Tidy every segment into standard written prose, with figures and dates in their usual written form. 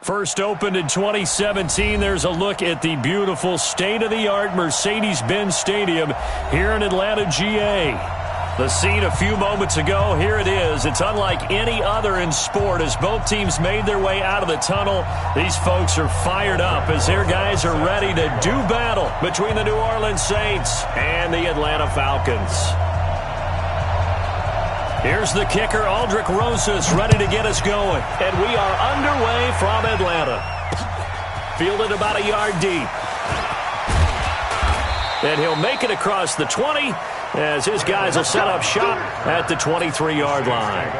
First opened in 2017, there's a look at the beautiful state-of-the-art Mercedes-Benz Stadium here in Atlanta, GA. The scene a few moments ago, here it is. It's unlike any other in sport as both teams made their way out of the tunnel. These folks are fired up as their guys are ready to do battle between the New Orleans Saints and the Atlanta Falcons. Here's the kicker, Aldrich Rosas, ready to get us going. And we are underway from Atlanta. Fielded about a yard deep. And he'll make it across the 20 as his guys will set up shop at the 23-yard line.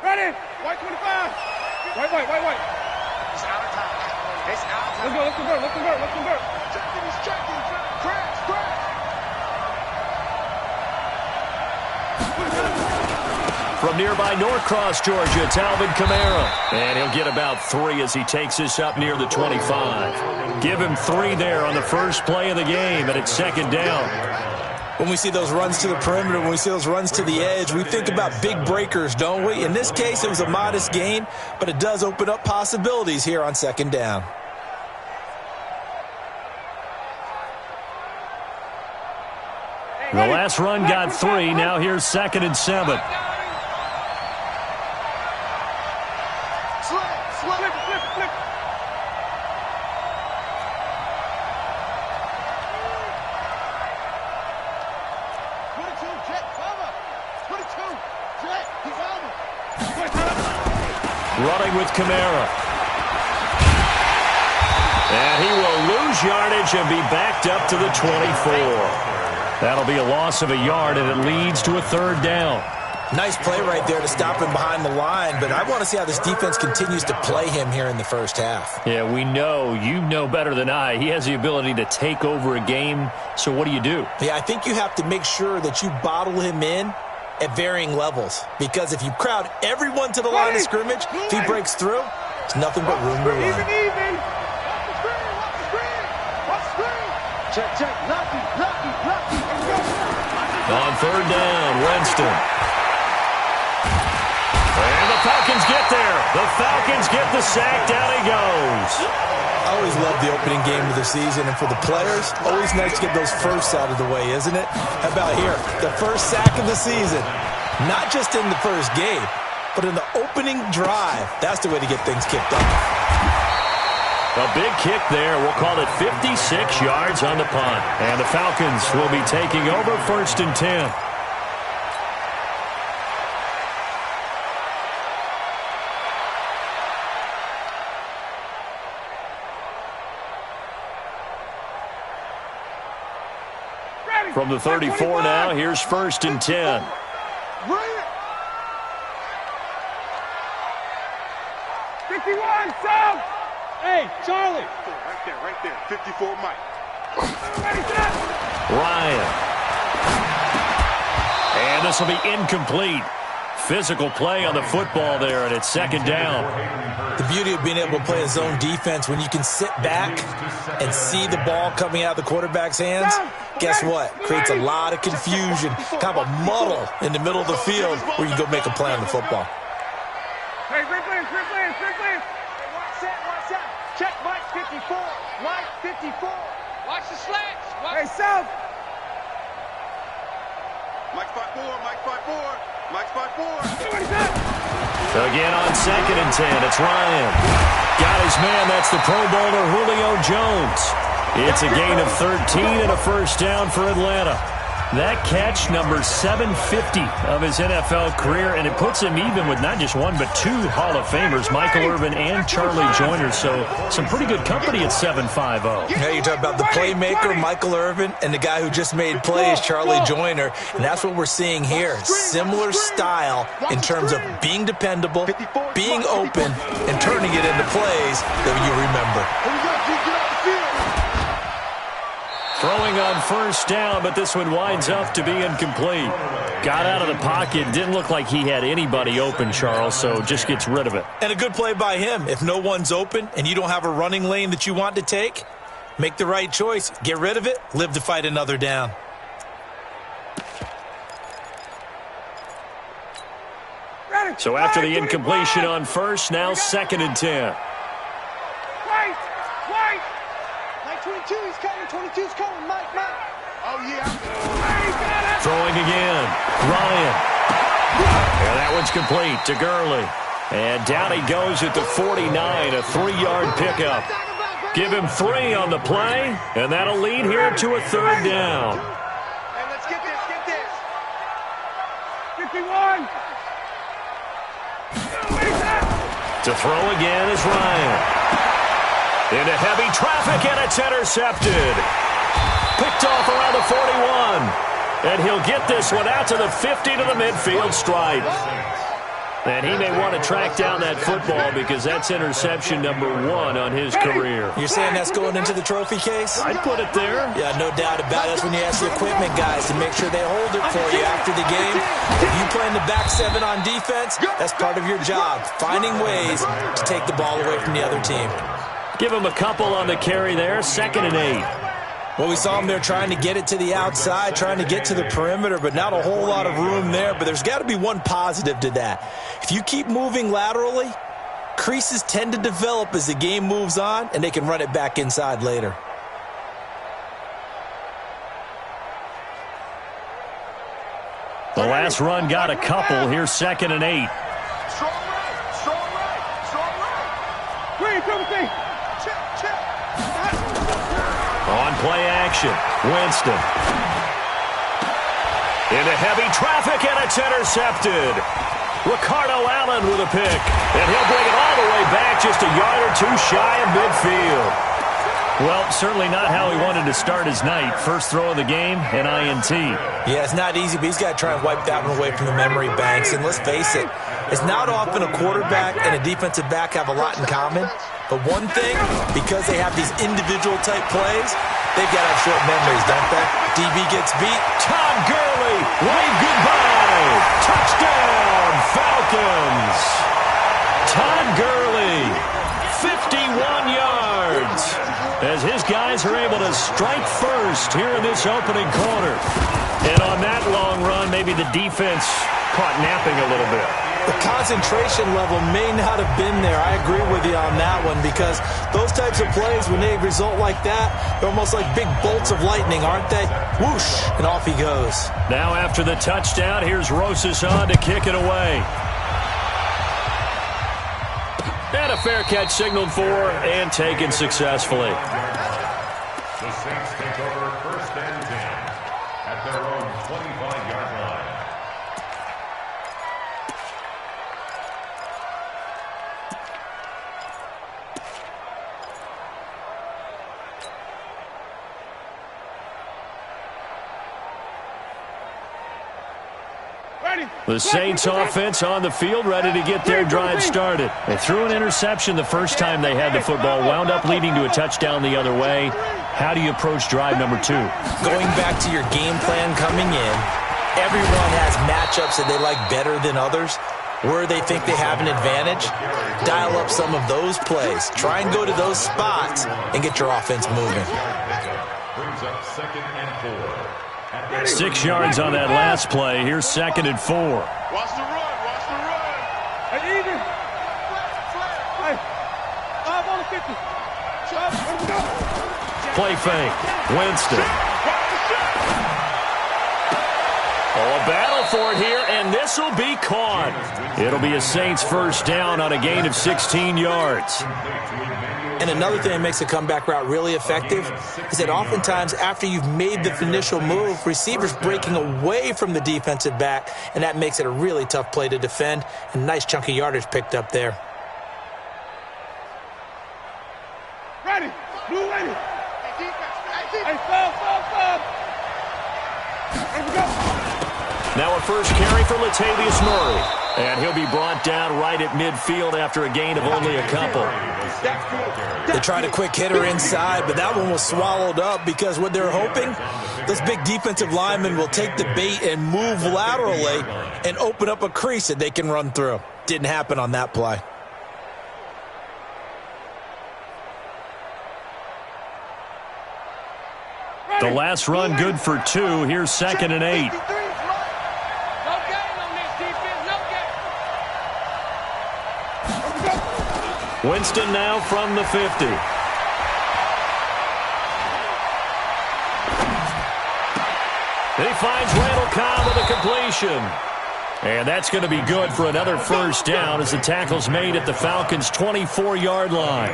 Ready? White 25. White. It's out of time. It's out of time. Let's convert. He's checking. Crash. From nearby Norcross, Georgia, it's Alvin Kamara. And he'll get about 3 as he takes this up near the 25. Give him 3 there on the first play of the game, and it's second down. When we see those runs to the perimeter, when we see those runs to the edge, we think about big breakers, don't we? In this case, it was a modest gain, but it does open up possibilities here on second down. The last run got 3. Now here's 2nd and 7. Flip. Running with Kamara. And he will lose yardage and be backed up to the 24. That'll be a loss of a yard, and it leads to a 3rd down. Nice play right there to stop him behind the line, but I want to see how this defense continues to play him here in the first half. Yeah, we know. You know better than I. He has the ability to take over a game, so what do you do? Yeah, I think you have to make sure that you bottle him in at varying levels, because if you crowd everyone to the line of scrimmage, if he breaks through, there's nothing but room to run. Even. Check. Lucky. On 3rd down, Winston. And the Falcons get there. The Falcons get the sack. Down he goes. I always love the opening game of the season, and for the players, always nice to get those firsts out of the way, isn't it? How about here? The first sack of the season. Not just in the first game, but in the opening drive. That's the way to get things kicked off. A big kick there. We'll call it 56 yards on the punt. And the Falcons will be taking over 1st and 10. From the 34 now, here's 1st and 10. 51, South. Hey, Charlie. Right there. 54, Mike. Ryan. And the this will be incomplete. Physical play on the football there, and it's second down. The beauty of being able to play a zone defense when you can sit back and see the ball coming out of the quarterback's hands, guess what? Creates a lot of confusion, kind of a muddle in the middle of the field where you go make a play on the football. Hey, great play. Watch that. Check Mike 54. Mike 54. Watch the slants. Hey, South. Mike 5-4. Mike 5-4. Mike's 5-4. Again on 2nd and 10, it's Ryan. Got his man, that's the Pro Bowler Julio Jones. It's a gain of 13 and a first down for Atlanta. That catch, number 750 of his NFL career, and it puts him even with not just one but two Hall of Famers, Michael Irvin and Charlie Joyner. So some pretty good company at 750. Yeah, you're talking about the playmaker, Michael Irvin, and the guy who just made plays, Charlie Joyner. And that's what we're seeing here. Similar style in terms of being dependable, being open, and turning it into plays that you remember. Throwing on first down, but this one winds up to be incomplete. Got out of the pocket. Didn't look like he had anybody open, Charles, so just gets rid of it. And a good play by him. If no one's open and you don't have a running lane that you want to take, make the right choice. Get rid of it. Live to fight another down. So after the incompletion on first, now 2nd and 10. White. Mike 22, he's coming. 22's coming. Mike. Oh, yeah. Throwing again. Ryan. And that one's complete to Gurley. And down he goes at the 49, a 3-yard pickup. Give him 3 on the play, and that'll lead here to a third down. Hey, let's get this. 51. To throw again is Ryan. Into heavy traffic, and it's intercepted. Picked off around the 41. And he'll get this one out to the 50 to the midfield stripe. And he may want to track down that football because that's interception number 1 on his career. You're saying that's going into the trophy case? I'd put it there. Yeah, no doubt about it. That's when you ask the equipment guys to make sure they hold it for you after the game. If you play in the back 7 on defense, that's part of your job, finding ways to take the ball away from the other team. Give him a couple on the carry there, 2nd and 8. Well, we saw him there trying to get it to the outside, trying to get to the perimeter, but not a whole lot of room there. But there's got to be one positive to that. If you keep moving laterally, creases tend to develop as the game moves on, and they can run it back inside later. The last run got a couple. Here's 2nd and 8. Strong right. Wait, Timothy. Check. On play action, Winston. Into heavy traffic, and it's intercepted. Ricardo Allen with a pick, and he'll bring it all the way back just a yard or 2 shy of midfield. Well, certainly not how he wanted to start his night. First throw of the game, an INT. Yeah, it's not easy, but he's got to try and wipe that one away from the memory banks. And let's face it, it's not often a quarterback and a defensive back have a lot in common. But one thing, because they have these individual type plays, they've got to have short memories, don't they? DB gets beat. Todd Gurley, wave goodbye. Touchdown, Falcons. Todd Gurley, 51 yards. As his guys are able to strike first here in this opening quarter. And on that long run, maybe the defense caught napping a little bit. The concentration level may not have been there. I agree with you on that one because those types of plays, when they result like that, they're almost like big bolts of lightning, aren't they? Whoosh, and off he goes. Now after the touchdown, here's Rosas on to kick it away. And a fair catch signaled for and taken successfully. The Saints take over 1st and 10 at their own 25-yard line. The Saints offense on the field, ready to get their drive started. They threw an interception the first time they had the football, wound up leading to a touchdown the other way. How do you approach drive number 2? Going back to your game plan coming in, Everyone has matchups that they like better than others, where they think they have an advantage. Dial up some of those plays. Try and go to those spots and get your offense moving. Brings up 2nd and 4. 6 yards on that last play. Here's 2nd and 4. Watch the run. Watch the run. Hey, even. Hey, 5 on the 50. Play fake. Winston. Oh, a battle for it here, and this will be caught. It'll be a Saints first down on a gain of 16 yards. And another thing that makes a comeback route really effective is that oftentimes after you've made the initial move, receivers breaking away from the defensive back, and that makes it a really tough play to defend. And a nice chunk of yardage picked up there. Ready. Blue ready. Hey, fall. Here we go. Now a first carry for Latavius Murray. And he'll be brought down right at midfield after a gain of only a couple. They tried a quick hitter inside, but that one was swallowed up because what they're hoping, this big defensive lineman will take the bait and move laterally and open up a crease that they can run through. Didn't happen on that play. The last run good for 2. Here's 2nd and 8. Winston now from the 50. And he finds Randall Cobb with a completion. And that's going to be good for another first down as the tackle's made at the Falcons' 24-yard line.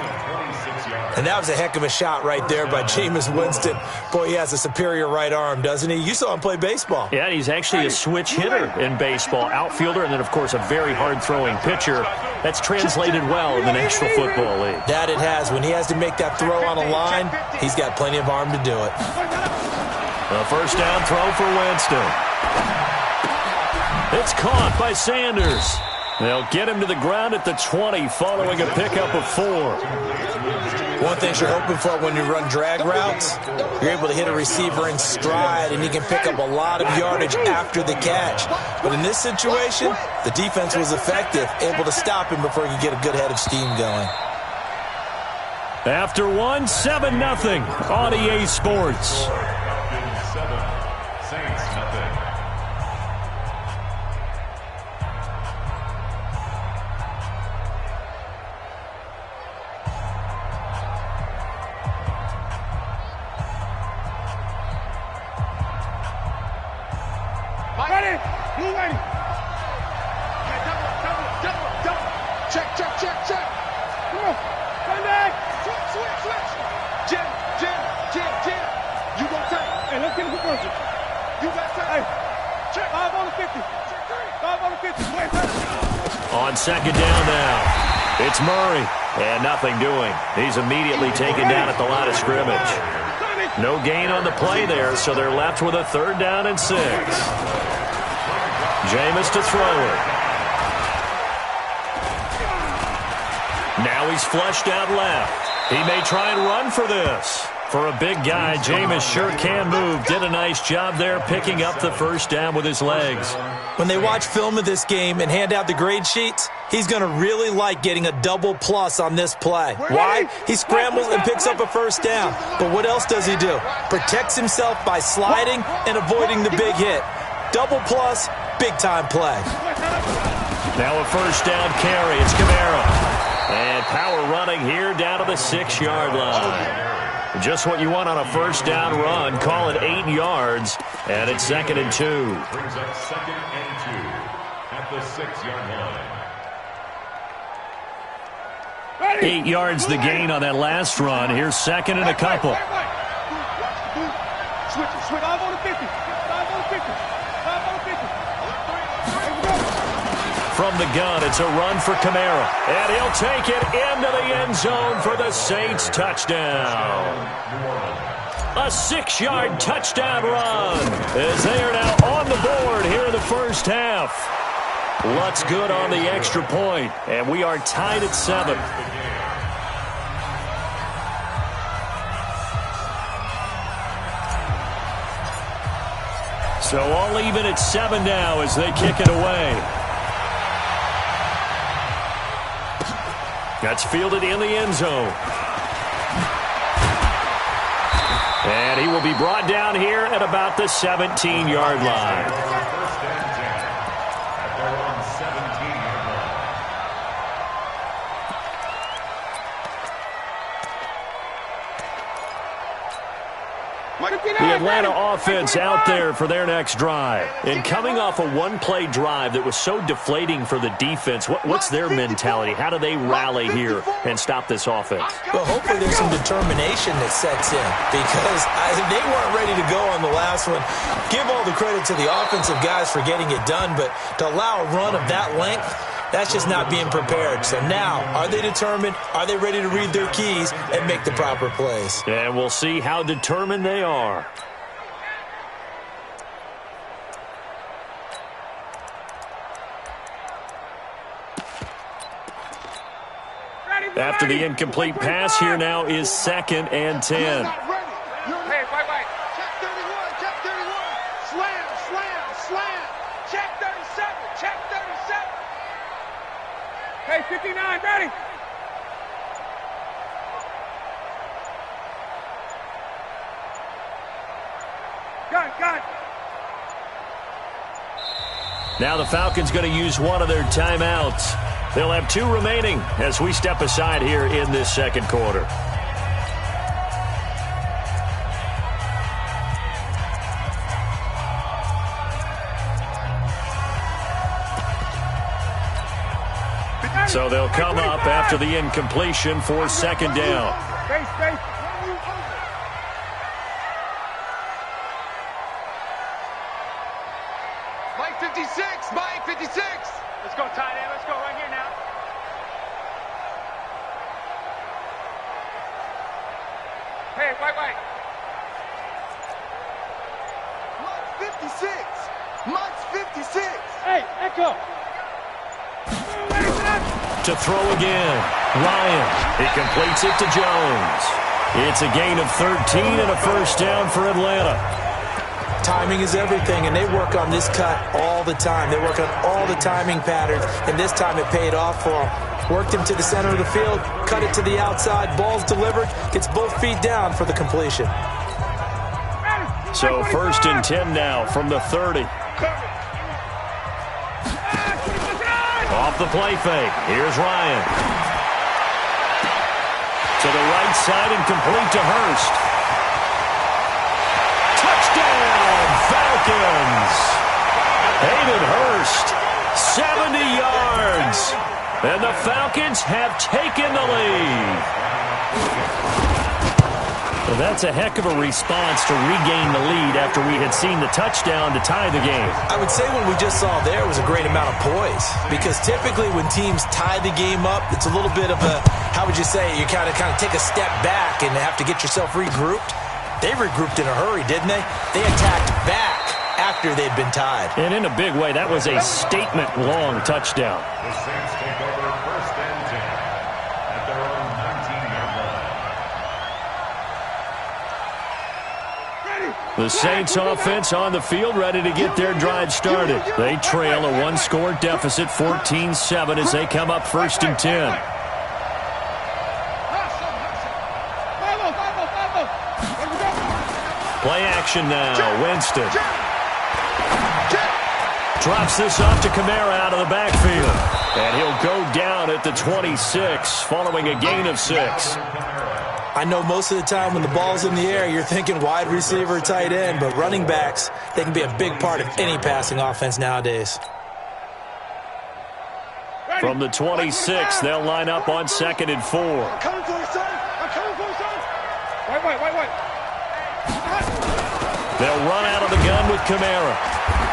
And that was a heck of a shot right there by Jameis Winston. Boy, he has a superior right arm, doesn't he? You saw him play baseball. Yeah, he's actually a switch hitter in baseball. Outfielder and then, of course, a very hard-throwing pitcher. That's translated well in the National Football League. That it has. When he has to make that throw on a line, he's got plenty of arm to do it. A first down throw for Winston. It's caught by Sanders. They'll get him to the ground at the 20 following a pickup of 4. One thing you're hoping for when you run drag routes, you're able to hit a receiver in stride and he can pick up a lot of yardage after the catch. But in this situation, the defense was effective, able to stop him before he could get a good head of steam going. After 1, 7-0 on EA Sports. Ready. Blue ready. Check. Come on. Come back. Switch. Jim. You got time. Hey, let's get a conversion. You got time. Hey, check. 5 on the 50. 5 on the 50. On 2nd down now. It's Murray. And nothing doing. He's immediately taken down at the line of scrimmage. No gain on the play there, so they're left with a 3rd down and 6. Jameis to throw it. Now he's flushed out left. He may try and run for this. For a big guy, Jameis sure can move. Did a nice job there picking up the first down with his legs. When they watch film of this game and hand out the grade sheets, he's going to really like getting a double plus on this play. Why? He scrambles and picks up a first down. But what else does he do? Protects himself by sliding and avoiding the big hit. Double plus, big-time play. Now a first down carry. It's Kamara. And power running here down to the 6-yard line. Just what you want on a first down run. Call it 8 yards. And it's 2nd and 2. Brings up 2nd and 2 at the 6-yard line. 8 yards the gain on that last run. Here's 2nd and a couple. Switch. 5 on the 50. 5 on the 50. 5 on the 50. From the gun, it's a run for Kamara. And he'll take it into the end zone for the Saints touchdown. A 6-yard touchdown run as they are now on the board here in the first half. Lutz good on the extra point, and we are tied at 7. So all even at 7 now as they kick it away. That's fielded in the end zone. And he will be brought down here at about the 17-yard line. First and 10 at their own 17-yard line. The Atlanta offense out there for their next drive. And coming off a one-play drive that was so deflating for the defense, what's their mentality? How do they rally here and stop this offense? Well, hopefully there's some determination that sets in because they weren't ready to go on the last one. Give all the credit to the offensive guys for getting it done, but to allow a run of that length, that's just not being prepared. So now, are they determined? Are they ready to read their keys and make the proper plays? And we'll see how determined they are. After the incomplete pass, here now is 2nd and 10. Hey, wait. Check 31, check 31. Slam, slam, slam. Check 37, check 37. Hey, 59, ready. Got it. Now the Falcons going to use one of their timeouts. They'll have 2 remaining as we step aside here in this second quarter. So they'll come up after the incompletion for 2nd down. Space. Mike 56. Let's go, tight end. Let's go right here now. Hey, wait. Mike's 56. Hey, Echo. To throw again. Ryan. He completes it to Jones. It's a gain of 13 and a first down for Atlanta. Timing is everything, and they work on this cut all the time. They work on all the timing patterns, and this time it paid off for them. Worked him to the center of the field, cut it to the outside, ball's delivered, gets both feet down for the completion. So 1st and 10 now from the 30. Off the play fake. Here's Ryan. To the right side and complete to Hurst. Touchdown, Falcons. Hayden Hurst, 70 yards. And the Falcons have taken the lead. Well, that's a heck of a response to regain the lead after we had seen the touchdown to tie the game. I would say what we just saw there was a great amount of poise because typically when teams tie the game up, it's a little bit of a, how would you say, you kind of take a step back and have to get yourself regrouped. They regrouped in a hurry, didn't they? They attacked back after they'd been tied. And in a big way, that was a statement-long touchdown. The Saints take over 1st and 10 at their own 19-yard line. The Saints offense on the field ready to get their drive started. They trail a one-score deficit, 14-7, as they come up 1st and 10. Play action now. Winston. Drops this off to Kamara out of the backfield. And he'll go down at the 26 following a gain of 6. I know most of the time when the ball's in the air, you're thinking wide receiver, tight end, but running backs, they can be a big part of any passing offense nowadays. From the 26, they'll line up on 2nd and 4. I'm coming for you, son. Wait. They'll run out of the gun with Kamara.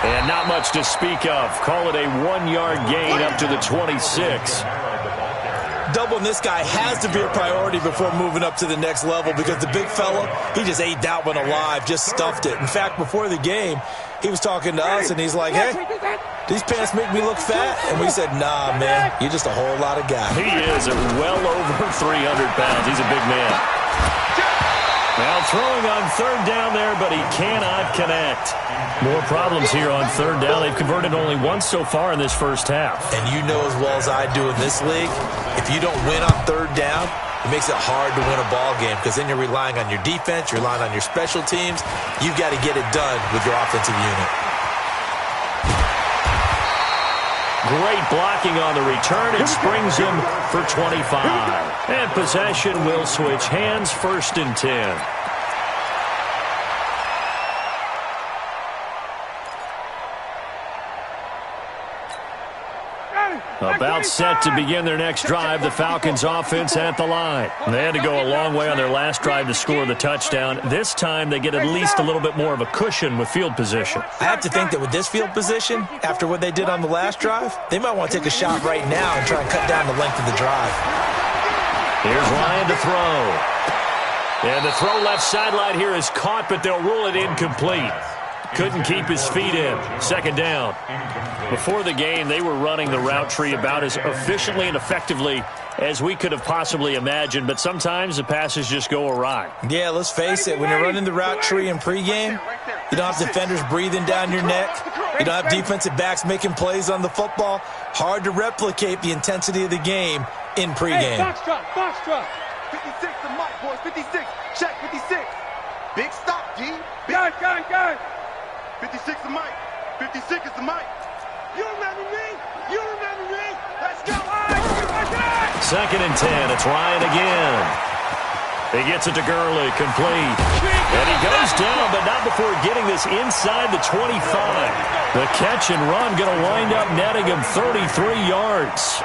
And not much to speak of. Call it a 1-yard gain up to the 26. Doubling this guy has to be a priority before moving up to the next level because the big fella, he just ate that one alive, just stuffed it. In fact, before the game, he was talking to us, and he's like, hey, these pants make me look fat? And we said, nah, man, you're just a whole lot of guy. He is at well over 300 pounds. He's a big man. Well, throwing on third down there, but he cannot connect. More problems here on third down. They've converted only once so far in this first half. And you know as well as I do in this league, if you don't win on third down, it makes it hard to win a ball game because then you're relying on your defense, you're relying on your special teams. You've got to get it done with your offensive unit. Great blocking on the return. It springs him for 25. And possession will switch hands, 1st and 10. About set to begin their next drive, the Falcons offense at the line. They had to go a long way on their last drive to score the touchdown. This time they get at least a little bit more of a cushion with field position. I have to think that with this field position, after what they did on the last drive, they might want to take a shot right now and try and cut down the length of the drive. Here's Ryan to throw. And the throw left sideline here is caught, but they'll rule it incomplete. Couldn't keep his feet in. 2nd down. Before the game, they were running the route tree about as efficiently and effectively as we could have possibly imagined, but sometimes the passes just go awry. Yeah, let's face it. When you're running the route tree in pregame, you don't have defenders breathing down your neck. You don't have defensive backs making plays on the football. Hard to replicate the intensity of the game in pregame. Hey, box drop. 56 to Mike, boys. 56. Check, 56. Big stop, G. Got it. 56 to Mike. 56 is to Mike. You remember me? Let's go. 2nd and 10. It's Ryan again. He gets it to Gurley, complete. And he goes down, but not before getting this inside the 25. The catch and run going to wind up netting him 33 yards.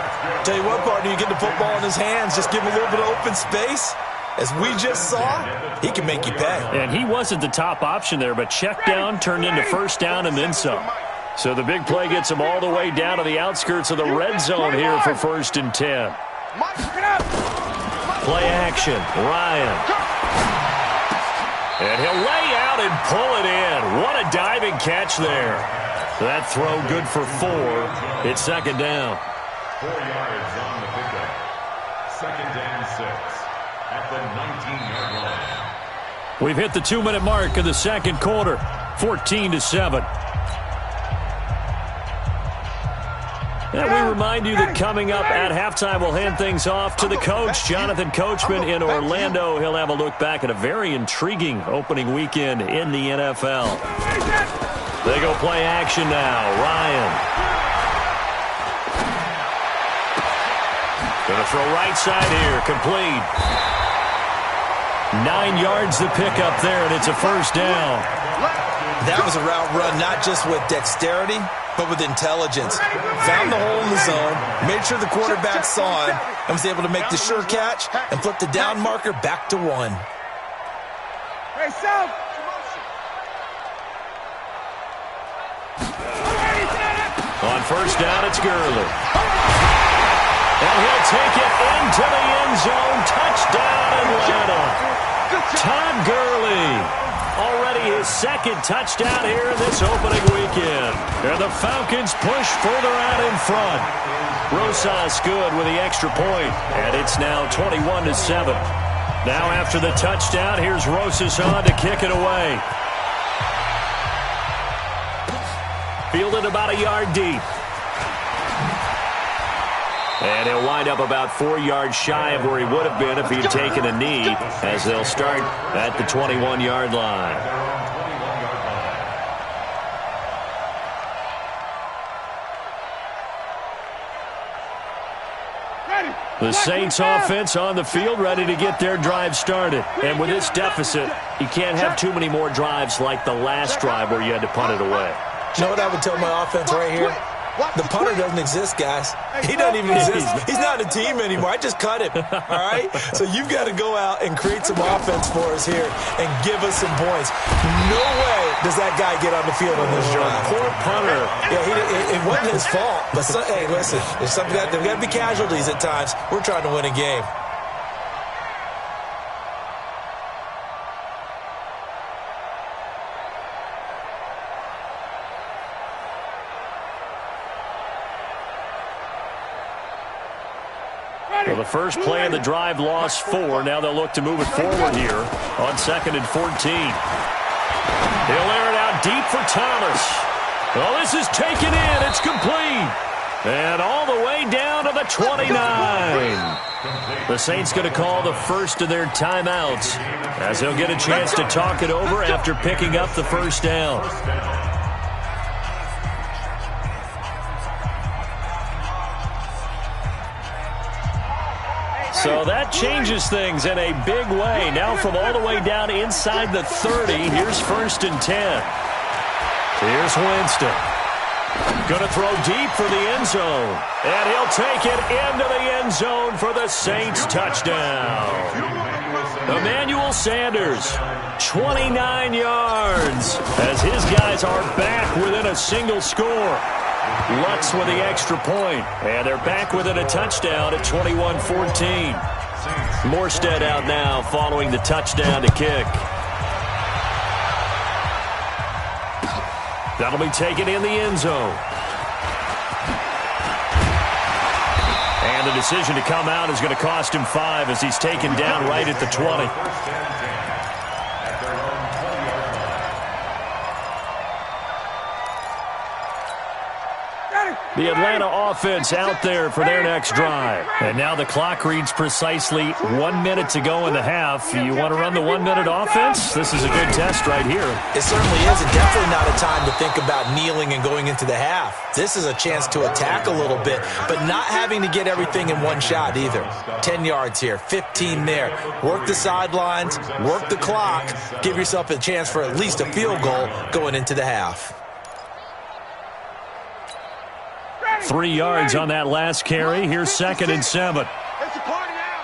Tell you what, partner, you get the football in his hands, just give him a little bit of open space. As we just saw, he can make you pay. And he wasn't the top option there, but check down turned into 1st down and then some. So the big play gets him all the way down to the outskirts of the red zone here for 1st and 10. Play action, Ryan. And he'll lay out and pull it in. What a diving catch there. That throw good for 4. It's 2nd down. 4 yards on the pickup. 2nd and 6 at the 19-yard line. We've hit the 2-minute mark of the 2nd quarter. 14-7. And we remind you that coming up at halftime, we'll hand things off to the coach, Jonathan Coachman in Orlando. He'll have a look back at a very intriguing opening weekend in the NFL. They go play action now. Ryan. Going to throw right side here. Complete. 9 yards the pickup there, and it's a 1st down. That was a route run not just with dexterity, but with intelligence. Found the hole in the zone, made sure the quarterback saw him, and was able to make the sure catch and flip the down marker back to 1. Hey, South. On 1st down, it's Gurley. And he'll take it into the end zone. Touchdown, Atlanta. Todd Gurley. Already his 2nd touchdown here in this opening weekend. And the Falcons push further out in front. Rosas good with the extra point. And it's now 21-7. Now after the touchdown, here's Rosas on to kick it away. Fielded about a yard deep. And he'll wind up about 4 yards shy of where he would have been if he'd taken a knee, as they'll start at the 21-yard line. The Saints offense on the field ready to get their drive started. And with this deficit, you can't have too many more drives like the last drive where you had to punt it away. You know what I would tell my offense right here? The punter doesn't exist, guys. He doesn't even exist. He's not a team anymore. I just cut him, all right? So you've got to go out and create some offense for us here and give us some points. No way does that guy get on the field on this drive. Poor punter. Yeah, it wasn't his fault. But, hey, listen, there's got to be casualties at times. We're trying to win a game. Well, the first play of the drive lost 4. Now they'll look to move it forward here on 2nd and 14. He'll air it out deep for Thomas. Well, this is taken in. It's complete. And all the way down to the 29. The Saints going to call the first of their timeouts as they'll get a chance to talk it over after picking up the first down. So that changes things in a big way. Now from all the way down inside the 30, here's 1st and 10. Here's Winston. Going to throw deep for the end zone. And he'll take it into the end zone for the Saints touchdown. Emmanuel Sanders, 29 yards, as his guys are back within a single score. Lutz with the extra point, and they're back within a touchdown at 21-14. Morstead out now following the touchdown to kick. That'll be taken in the end zone. And the decision to come out is going to cost him 5 as he's taken down right at the 20. The Atlanta offense out there for their next drive. And now the clock reads precisely 1 minute to go in the half. You want to run the 1 minute offense? This is a good test right here. It certainly is, and definitely not a time to think about kneeling and going into the half. This is a chance to attack a little bit, but not having to get everything in one shot either. 10 yards here, 15 there. Work the sidelines, work the clock, give yourself a chance for at least a field goal going into the half. 3 yards on that last carry. Here's 2nd and 7. It's a party now.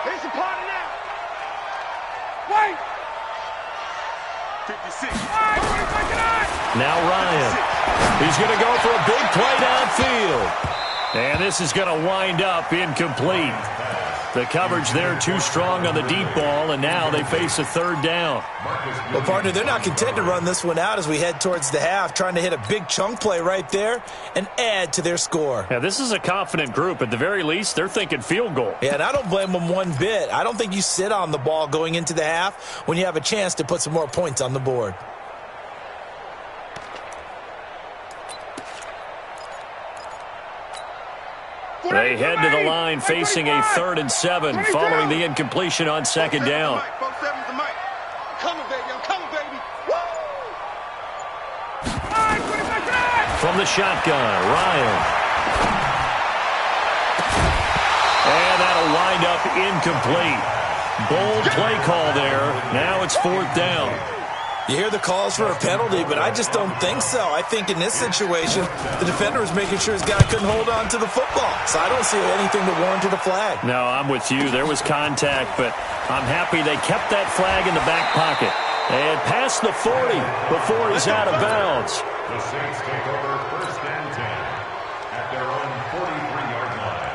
It's a party now. Wait. 56. Now Ryan. He's going to go for a big play downfield. And this is going to wind up incomplete. The coverage there too strong on the deep ball, and now they face a 3rd down. Well, partner, they're not content to run this one out as we head towards the half, trying to hit a big chunk play right there and add to their score. Yeah, this is a confident group. At the very least, they're thinking field goal. Yeah, and I don't blame them one bit. I don't think you sit on the ball going into the half when you have a chance to put some more points on the board. They head to the line facing a 3rd and 7 following the incompletion on 2nd down. Coming, baby. I'm coming, baby. From the shotgun, Ryan. And that'll wind up incomplete. Bold play call there. Now it's 4th down. You hear the calls for a penalty, but I just don't think so. I think in this situation, the defender was making sure his guy couldn't hold on to the football. So I don't see anything that warranted a flag. No, I'm with you. There was contact, but I'm happy they kept that flag in the back pocket. And past the 40 before he's out of bounds. The Saints take over 1st and 10 at their own 43-yard line.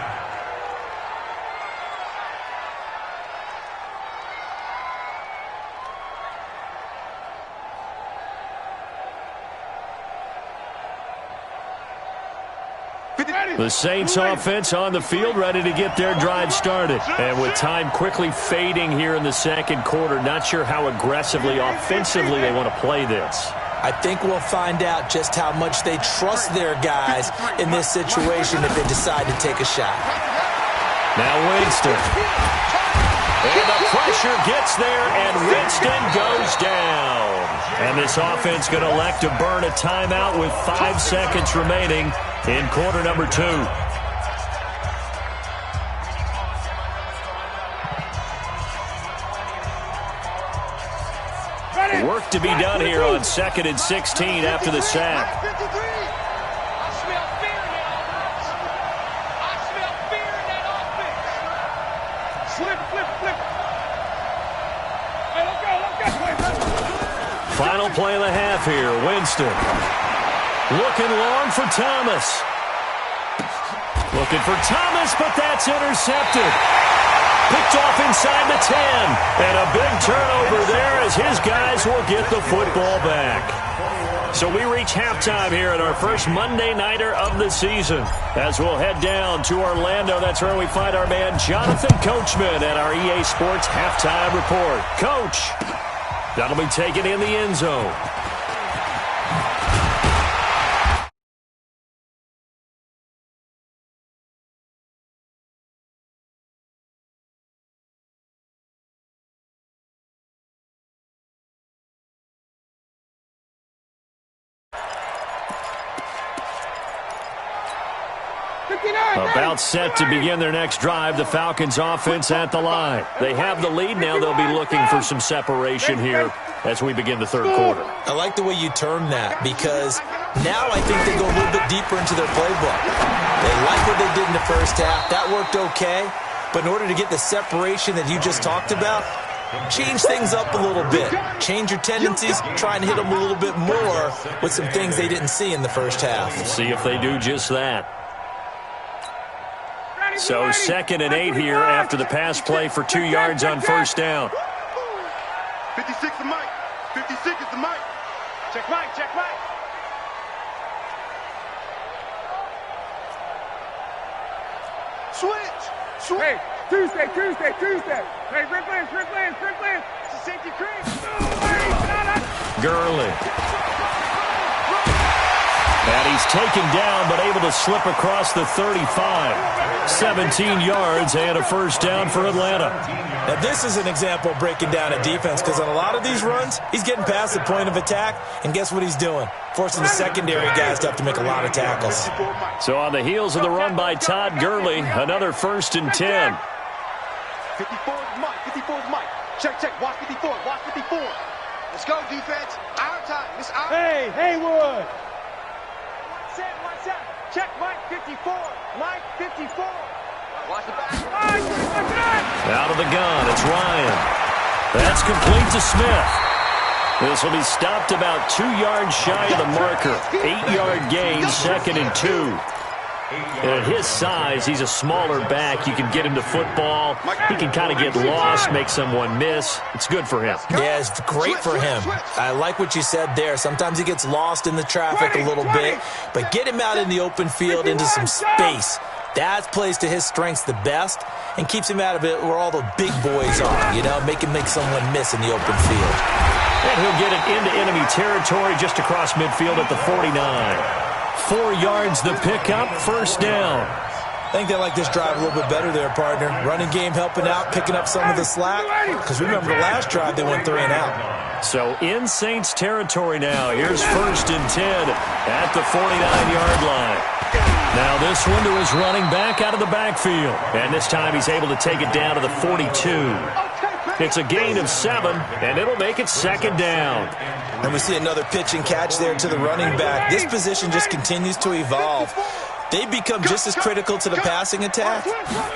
The Saints offense on the field ready to get their drive started. And with time quickly fading here in the 2nd quarter, not sure how aggressively, offensively they want to play this. I think we'll find out just how much they trust their guys in this situation if they decide to take a shot. Now Winston. And the pressure gets there, and Winston goes down. And this offense going to elect to burn a timeout with 5 seconds remaining in quarter number 2. Work to be done here on 2nd and 16 after the sack. I smell fear in that offense. I smell fear in that offense. Flip. Hey, let's go. Final play of the half here. Winston. Looking long for Thomas. Looking for Thomas, but that's intercepted. Picked off inside the 10. And a big turnover there as his guys will get the football back. So we reach halftime here at our first Monday Nighter of the season. As we'll head down to Orlando, that's where we find our man Jonathan Coachman at our EA Sports Halftime Report. Coach, that'll be taken in the end zone. About set to begin their next drive, the Falcons offense at the line. They have the lead now. They'll be looking for some separation here as we begin the third quarter. I like the way you term that because now I think they go a little bit deeper into their playbook. They like what they did in the first half. That worked okay. But in order to get the separation that you just talked about, change things up a little bit. Change your tendencies. Try and hit them a little bit more with some things they didn't see in the first half. See if they do just that. So 2nd and 8 here after the pass play for 2 yards on first down. 56 is Mike. 56 is the Mike. Check Mike, check Mike. Switch. Hey, Tuesday. Hey, Rick Lance. It's a safety crease. Gurley. And he's taken down, but able to slip across the 35. 17 yards and a first down for Atlanta. Now, this is an example of breaking down a defense because on a lot of these runs, he's getting past the point of attack, and guess what he's doing? Forcing the secondary guys to have to make a lot of tackles. So on the heels of the run by Todd Gurley, another 1st and 10. 54 is Mike. 54 is Mike. Check. Watch 54. Let's go, defense. Our time. This our time. Hey, Haywood. Set. Check Mike 54. Mike 54. Watch the back. Out of the gun, it's Ryan. That's complete to Smith. This will be stopped about 2 yards shy of the marker. 8-yard gain, 2nd and 2. And at his size, he's a smaller back. You can get him to football. He can kind of get lost, make someone miss. It's good for him. Yeah, it's great for him. I like what you said there. Sometimes he gets lost in the traffic a little bit, but get him out in the open field into some space. That plays to his strengths the best and keeps him out of it where all the big boys are, make someone miss in the open field. And he'll get it into enemy territory just across midfield at the 49. 4 yards the pickup, first down. I think they like this drive a little bit better there, partner. Running game helping out, picking up some of the slack. Because remember the last drive, they went 3 and out. So in Saints territory now. Here's 1st and 10 at the 49-yard line. Now this one to his running back out of the backfield. And this time he's able to take it down to the 42. It's a gain of 7, and it'll make it 2nd down. And we see another pitch and catch there to the running back. This position just continues to evolve. They become just as critical to the passing attack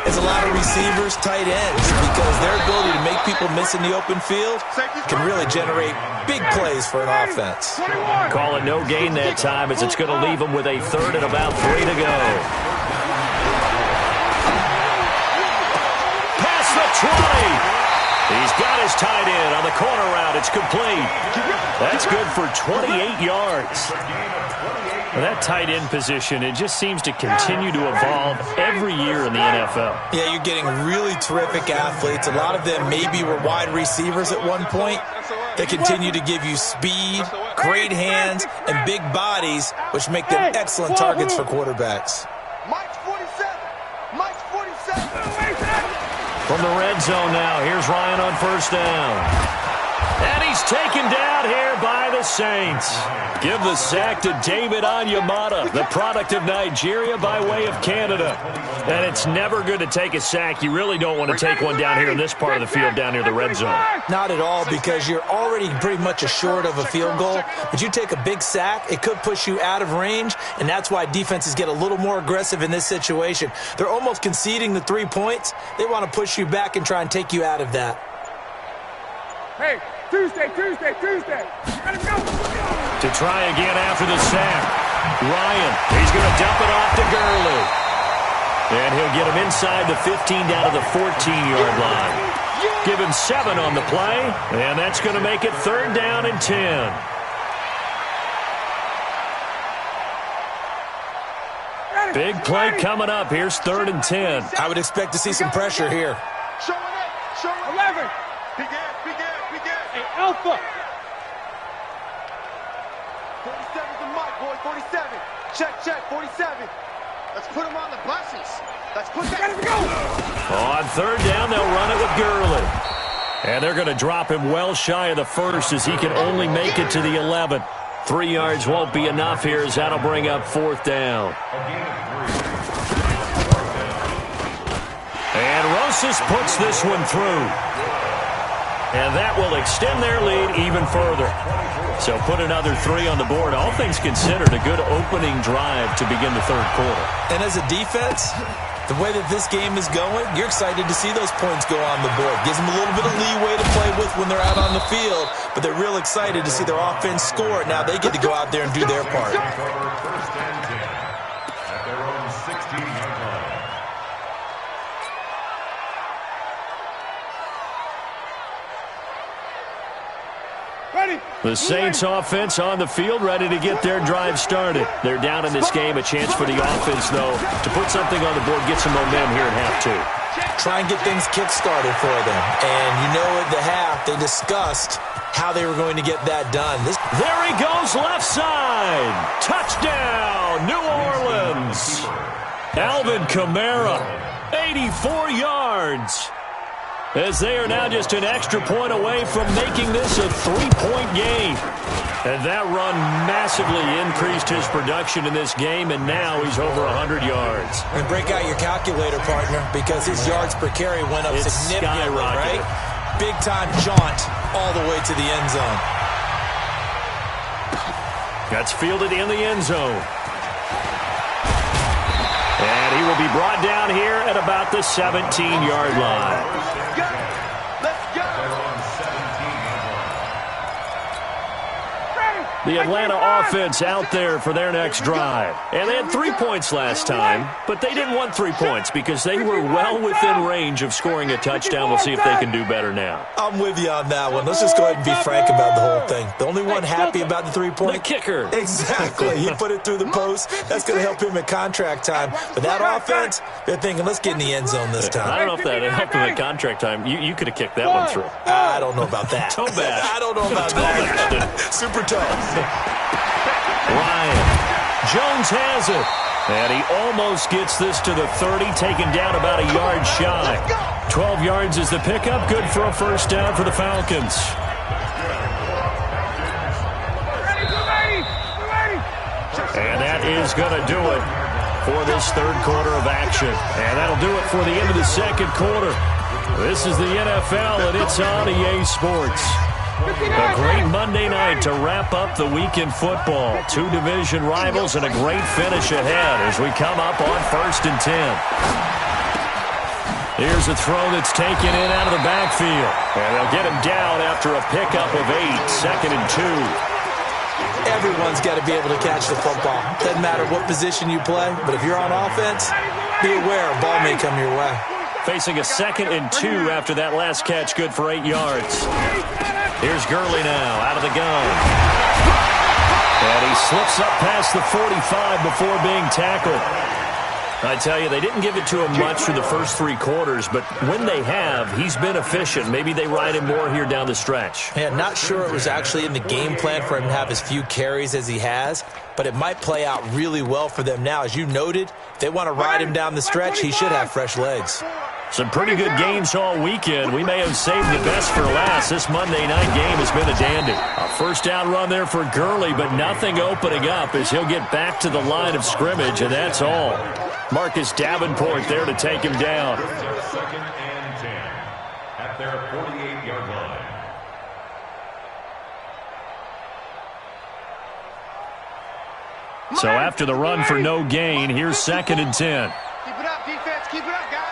as a lot of receivers, tight ends, because their ability to make people miss in the open field can really generate big plays for an offense. Call it no gain that time as it's going to leave them with a 3rd and about 3 to go. Pass the 20. He's got his tight end on the corner route. It's complete. That's good for 28 yards. Well, that tight end position, it just seems to continue to evolve every year in the NFL. Yeah, you're getting really terrific athletes. A lot of them maybe were wide receivers at one point. They continue to give you speed, great hands, and big bodies, which make them excellent targets for quarterbacks. Mike's 47. Mike's 47. From the red zone now, here's Ryan on first down. And he's taken down here by the Saints. Give the sack to David Onyemata, the product of Nigeria by way of Canada. And it's never good to take a sack. You really don't want to take one down here in this part of the field, down near the red zone. Not at all, because you're already pretty much assured of a field goal. But you take a big sack, it could push you out of range, and that's why defenses get a little more aggressive in this situation. They're almost conceding the 3 points. They want to push you back and try and take you out of that. Hey, Tuesday. Let him go. To try again after the sack. Ryan, he's going to dump it off to Gurley. And he'll get him inside the 15 down to the 14-yard line. Give him 7 on the play, and that's going to make it 3rd down and 10. Big play coming up. Here's 3rd and 10. I would expect to see some pressure here. Showing it. Showing 11. Begin. Hey, Alpha. 47's the mic, boy. 47. Check. 47. Let's put him on the buses. Let's put that. Gotta go. On 3rd down, they'll run it with Gurley. And they're going to drop him well shy of the 1st as he can only make it to the 11th. 3 yards won't be enough here as that'll bring up 4th down. And Rosas puts this one through. And that will extend their lead even further. So put another 3 on the board. All things considered, a good opening drive to begin the 3rd quarter. And as a defense, the way that this game is going, you're excited to see those points go on the board. Gives them a little bit of leeway to play with when they're out on the field, but they're real excited to see their offense score. Now they get to go out there and do their part. 1st and 10 at their own 16-yard line. Ready. The Saints offense on the field, ready to get their drive started. They're down in this game. A chance for the offense, though, to put something on the board, get some momentum here at half 2. Try and get things kick-started for them. And you know at the half, they discussed how they were going to get that done. There he goes, left side. Touchdown, New Orleans. Alvin Kamara, 84 yards. As they are now just an extra point away from making this a 3-point game. And that run massively increased his production in this game, and now he's over 100 yards. And break out your calculator, partner, because his yards per carry went up significantly, right? Big-time jaunt all the way to the end zone. That's fielded in the end zone. And he will be brought down here at about the 17-yard line. The Atlanta offense out there for their next drive. And they had 3 points last time, but they didn't want 3 points because they were well within range of scoring a touchdown. We'll see if they can do better now. I'm with you on that one. Let's just go ahead and be frank about the whole thing. The only one happy about the 3-point. The kicker. Exactly. He put it through the post. That's going to help him at contract time. But that offense, they're thinking, let's get in the end zone this time. I don't know if that helped him at contract time. You could have kicked that one through. I don't know about that. Toe bash. I don't know about that. Super tough. Ryan. Jones has it. And he almost gets this to the 30, taken down about a yard shy. 12 yards is the pickup. Good for a 1st down for the Falcons. And that is going to do it for this 3rd quarter of action. And that'll do it for the end of the 2nd quarter. This is the NFL, and it's on EA Sports. A great Monday night to wrap up the week in football. 2 division rivals and a great finish ahead as we come up on 1st and 10. Here's a throw that's taken in out of the backfield. And they'll get him down after a pickup of 8, 2nd and 2. Everyone's got to be able to catch the football. Doesn't matter what position you play, but if you're on offense, be aware a ball may come your way. Facing a 2nd and 2 after that last catch, good for 8 yards. Here's Gurley now, out of the gun. And he slips up past the 45 before being tackled. I tell you, they didn't give it to him much through the first 3 quarters, but when they have, he's been efficient. Maybe they ride him more here down the stretch. Yeah, not sure it was actually in the game plan for him to have as few carries as he has, but it might play out really well for them now. As you noted, if they want to ride him down the stretch, he should have fresh legs. Some pretty good games all weekend. We may have saved the best for last. This Monday night game has been a dandy. A 1st down run there for Gurley, but nothing opening up as he'll get back to the line of scrimmage, and that's all. Marcus Davenport there to take him down. 2nd and 10 at their 48-yard line. So after the run for no gain, here's 2nd and 10. Keep it up, defense. Keep it up, guys.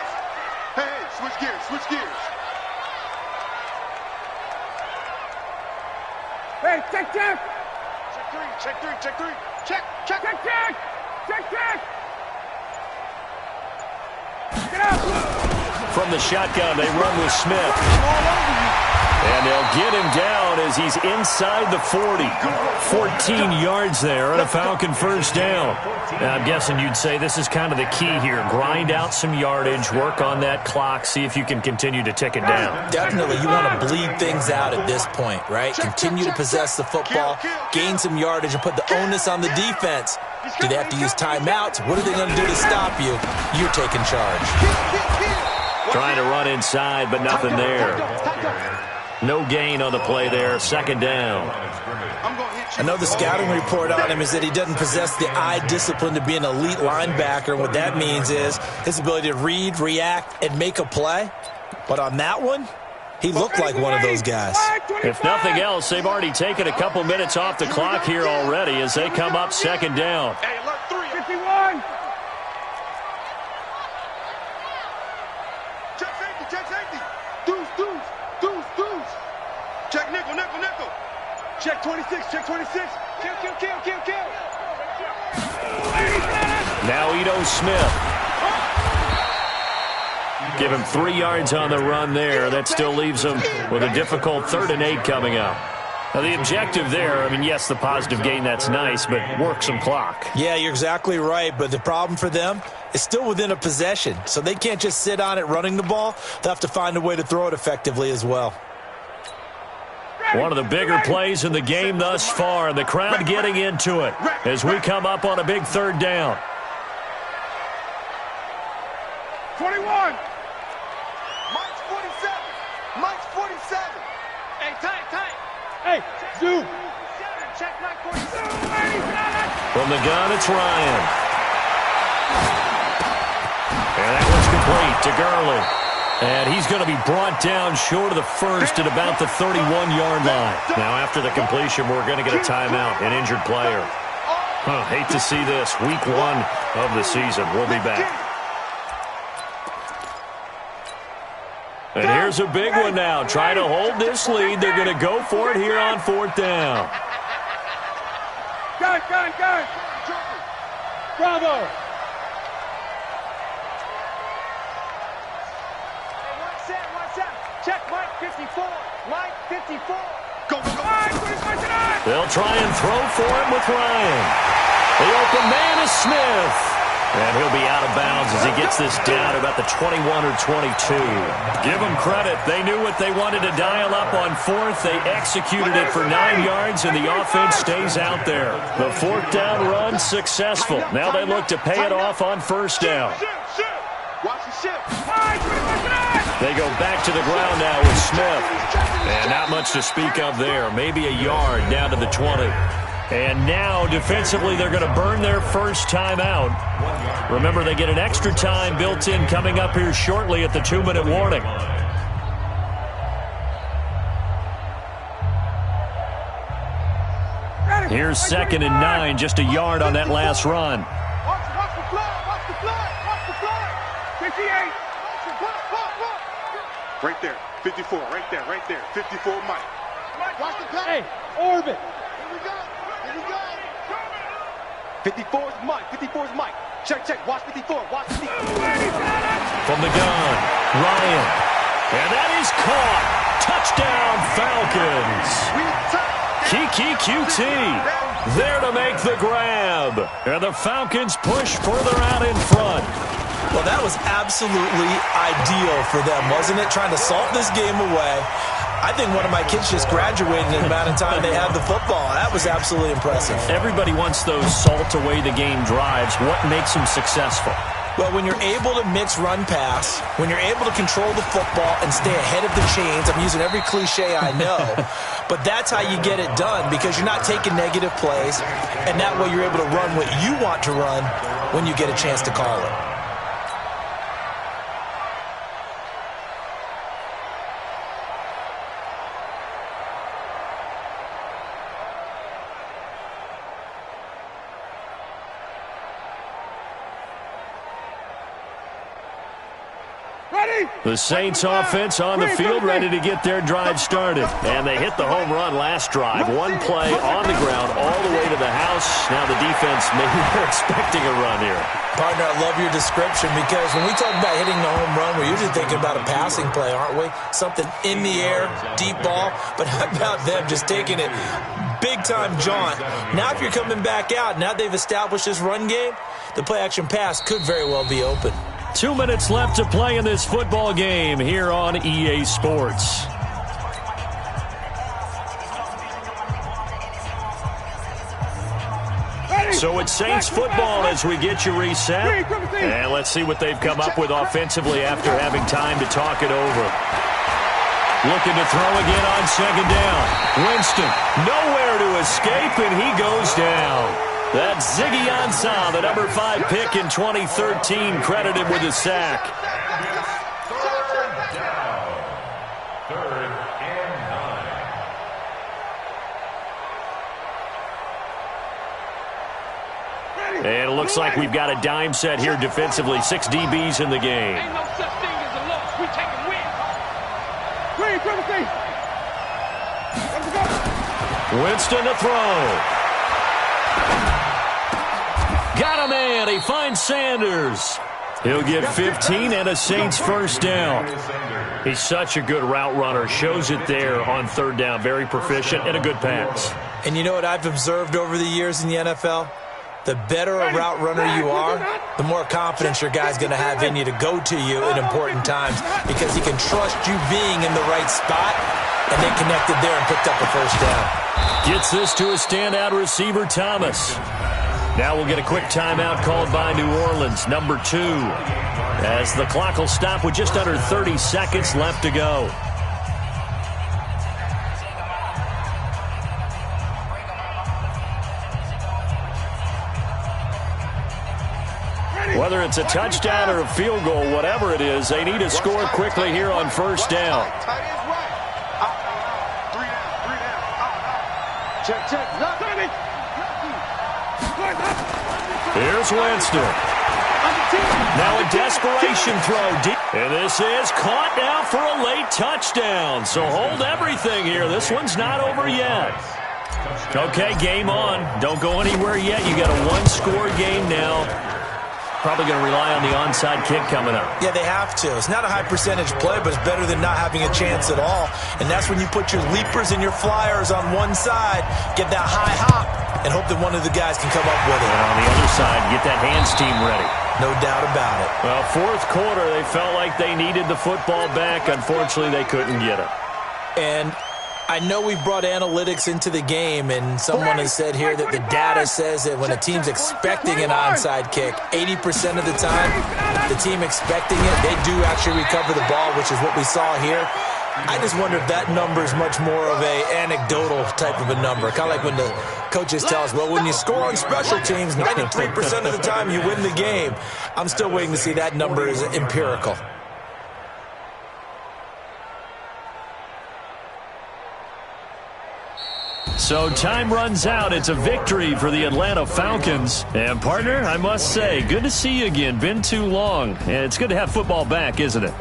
Hey, switch gears. Switch gears. Hey, check. Check 3. Check. Get up. From the shotgun, they run with Smith. And they'll get him down one as he's inside the 40. 14 yards there and a Falcon first down. Now, I'm guessing you'd say this is kind of the key here. Grind out some yardage, work on that clock, see if you can continue to tick it down. Definitely, you want to bleed things out at this point, right? Continue to possess the football, gain some yardage, and put the onus on the defense. Do they have to use timeouts? What are they going to do to stop you? You're taking charge. Trying to run inside, but nothing there. No gain on the play there. Second down. I know the scouting report on him is that he doesn't possess the eye discipline to be an elite linebacker. And what that means is his ability to read, react, and make a play. But on that one, he looked like one of those guys. If nothing else, they've already taken a couple minutes off the clock here already as they come up second down. Hey, alert 3. 51. Check safety, check safety. Deuce, deuce, deuce, deuce. Check nickel, nickel, nickel. Check 26, check 26. Kill, kill, kill, kill, kill. Now Ito Smith. Give him 3 yards on the run there. That still leaves him with a difficult 3rd and 8 coming up. Now, the objective there, I mean, yes, the positive gain, that's nice, but work some clock. Yeah, you're exactly right, but the problem for them is still within a possession, so they can't just sit on it running the ball. They'll have to find a way to throw it effectively as well. One of the bigger plays in the game thus far, and the crowd getting into it as we come up on a big 3rd down. 21. Mike's 47. Mike's 47. Hey, tight, tight. Hey, zoom. Check Mike 47. From the gun, it's Ryan. And that one's complete to Gurley. And he's going to be brought down short of the first at about the 31-yard line. Now, after the completion, we're going to get a timeout, an injured player. Hate to see this. Week 1 of the season. We'll be back. And here's a big one now. Trying to hold this lead. They're going to go for it here on 4th down. Gun, gun, gun. Bravo. Hey, one set. Check Mike 54. Mike 54. Go, go, go. They'll try and throw for him with Ryan. The open man is Smith. And he'll be out of bounds as he gets this down about the 21 or 22. Give them credit. They knew what they wanted to dial up on 4th. They executed it for 9 yards, and the offense stays out there. The 4th down run successful. Now they look to pay it off on 1st down. They go back to the ground now with Smith. And not much to speak of there. Maybe a yard down to the 20. And now, defensively, they're going to burn their first time out. Remember, they get an extra time built in coming up here shortly at the 2-minute warning. Here's 2nd and 9, just a yard on that last run. Watch the flag, watch the flag, watch the flag. 58. Right there, 54, right there, 54, Mike. Watch the flag. Hey, orbit. Here we go. 54 is Mike. 54 is Mike. Check, check. Watch 54. Watch 54. From the gun, Ryan. And that is caught. Touchdown, Falcons. Kiki QT there to make the grab. And the Falcons push further out in front. Well, that was absolutely ideal for them, wasn't it? Trying to salt this game away. I think one of my kids just graduated in the amount of time they had the football. That was absolutely impressive. Everybody wants those salt-away-the-game drives. What makes them successful? Well, when you're able to mix run-pass, when you're able to control the football and stay ahead of the chains, I'm using every cliche I know, but that's how you get it done because you're not taking negative plays, and that way you're able to run what you want to run when you get a chance to call it. The Saints offense on the field, ready to get their drive started. And they hit the home run last drive. One play on the ground all the way to the house. Now the defense, maybe they're expecting a run here. Partner, I love your description because when we talk about hitting the home run, we're usually thinking about a passing play, aren't we? Something in the air, deep ball. But how about them just taking it big-time jaunt? Now if you're coming back out, now they've established this run game, the play-action pass could very well be open. 2 minutes left to play in this football game here on EA Sports. So it's Saints football as we get you reset. And let's see what they've come up with offensively after having time to talk it over. Looking to throw again on second down. Winston, nowhere to escape, and he goes down. That's Ziggy Ansah, the number 5 pick in 2013, credited with a sack. Third down. 3rd and 9. And it looks like we've got a dime set here defensively. 6 DBs in the game. Ain't no such thing as a loss. We taking wins. Winston to throw. Got a man. He finds Sanders. He'll get 15 and a Saints first down. He's such a good route runner. Shows it there on 3rd down. Very proficient and a good pass. And you know what I've observed over the years in the NFL? The better a route runner you are, the more confidence your guy's going to have in you to go to you in important times because he can trust you being in the right spot, and they connected there and picked up a first down. Gets this to a standout receiver, Thomas. Now we'll get a quick timeout called by New Orleans, number 2, as the clock will stop with just under 30 seconds left to go. Whether it's a touchdown or a field goal, whatever it is, they need to score quickly here on first down. Tight end's right. 3 down. Check, check. Here's Winston. Now a desperation throw deep. And this is caught now for a late touchdown. So hold everything here. This one's not over yet. Okay, game on. Don't go anywhere yet. You got a 1-score game now. Probably going to rely on the onside kick coming up. Yeah, they have to. It's not a high percentage play, but it's better than not having a chance at all. And that's when you put your leapers and your flyers on one side, get that high hop, and hope that one of the guys can come up with it. And on the other side, get that hands team ready. No doubt about it. Well, 4th quarter, they felt like they needed the football back. Unfortunately, they couldn't get it. And I know we've brought analytics into the game, and someone has said here that the data says that when a team's expecting an onside kick, 80% of the time, the team expecting it, they do actually recover the ball, which is what we saw here. I just wonder if that number is much more of a anecdotal type of a number. Kind of like when the coaches tell us, well, when you score on special teams, 93% of the time you win the game. I'm still waiting to see that number is empirical. So time runs out. It's a victory for the Atlanta Falcons. And, partner, I must say, good to see you again. Been too long. And it's good to have football back, isn't it?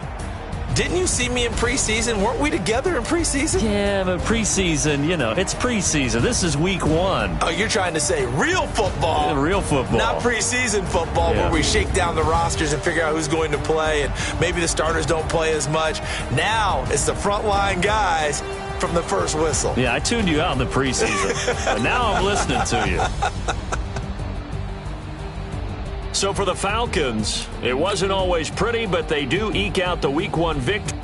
Didn't you see me in preseason? Weren't we together in preseason? Yeah, but preseason, you know, it's preseason. This is week 1. Oh, you're trying to say real football. Yeah, real football. Not preseason football where we shake down the rosters and figure out who's going to play, and maybe the starters don't play as much. Now it's the frontline guys from the first whistle. Yeah, I tuned you out in the preseason, but now I'm listening to you. So for the Falcons, it wasn't always pretty, but they do eke out the Week 1 victory.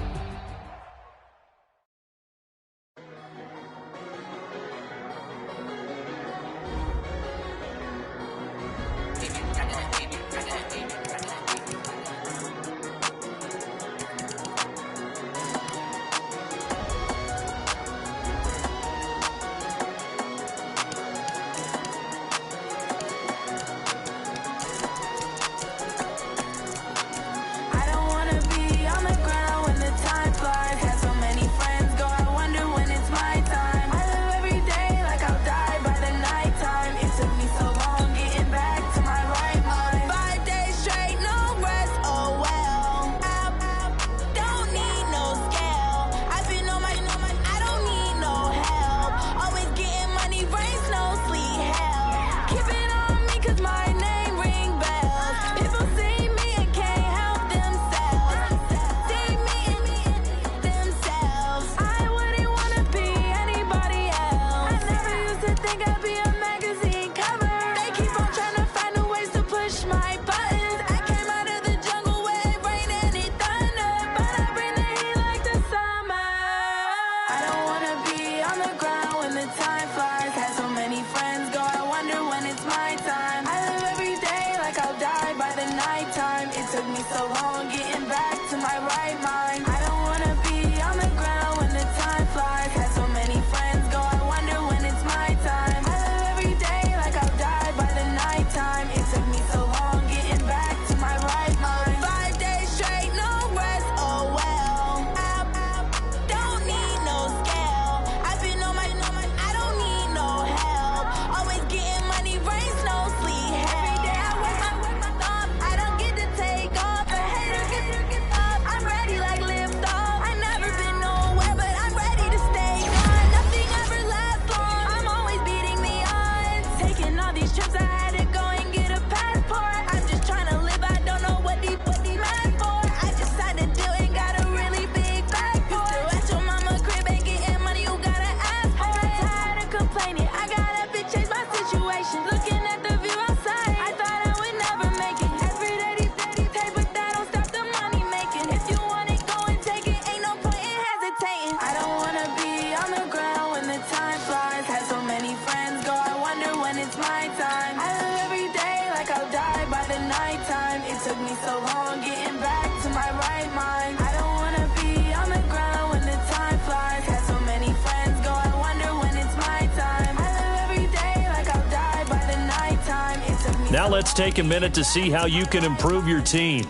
me so long getting back to my right mind. I don't wanna be on the ground when the time flies. Had so many friends go, I wonder when it's my time. I live every day like I'll die by the nighttime. It took me so long getting back to my right mind. 5 days straight, no rest, oh well. I don't need no scale. I've been on my, I don't need no help. Always getting money, rains, no sleep. Every day I work my thumb. I don't get to take off. A hater get up. I'm ready like lift off. I never been nowhere, but I'm ready to stay on. Nothing ever lasts long. I'm always beating the odds. Taking all these trips, I had to go and get a passport. I'm just trying to live. I don't know what these mad for. I just had to do it. Got a really big bag for it. At your mama crib ain't getting money. You gotta ask for it. I got tired of complaining. I got up and changed my situation. Looking at the view outside, I thought I would never make it. Every day these pay, but that don't stop the money making. If you want it, go and take it. Ain't no point in hesitating. I don't wanna be on the ground when the time flies. Had so many friends go, I wonder when it's my time. I live every day like I'll die by the nighttime. It took me so long getting back to my right mind. I don't wanna be on the ground when the time flies. Had so many friends go, I wonder when it's my time. I live every day like I'll die by the nighttime. It took me Now let's take a minute to see how you can improve your team.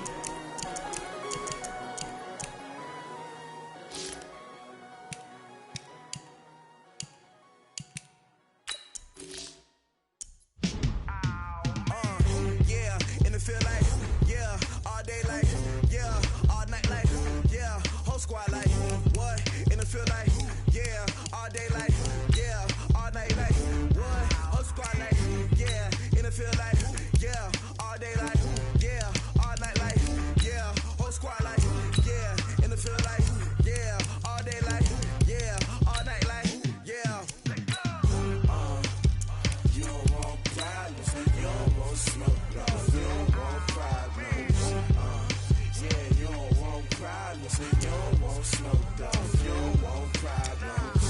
Yeah, in the field like, yeah, all day like, yeah, all night like, yeah, whole squad like, what? In the field like, yeah, all day like, yeah, all night like, what? Whole squad like, yeah, in the field like, yeah, all day like, yeah, all night like, yeah, whole squad like, yeah, in the field like, yeah, all day like, yeah, all night like, yeah. You don't want problems, you don't want smoke, no, you don't want problems. Yeah, you don't want problems, you don't want smoke, dog, you don't want problems.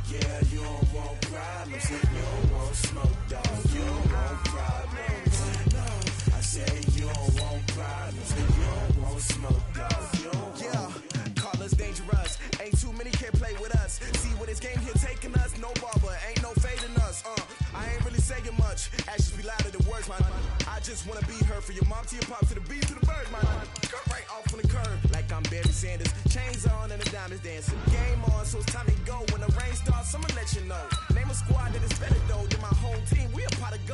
Yeah, you don't want problems, you don't want smoke, dog, you don't want problems. No, I said you don't want problems, you don't want smoke, dog, you don't want. Yeah, call us dangerous, ain't too many can play with us. See what this game here taking us, no barber, ain't no fading us. I ain't really saying much, actions be louder than words, man. I just wanna be heard from your mom to your pop to the beat to the bird, man. Cut right off on the curb, like I'm Barry Sanders. Chains on and the diamonds dancing. Game on, so it's time to go. When the rain starts, I'ma let you know. Name a squad that is better though than my home team. We a pot of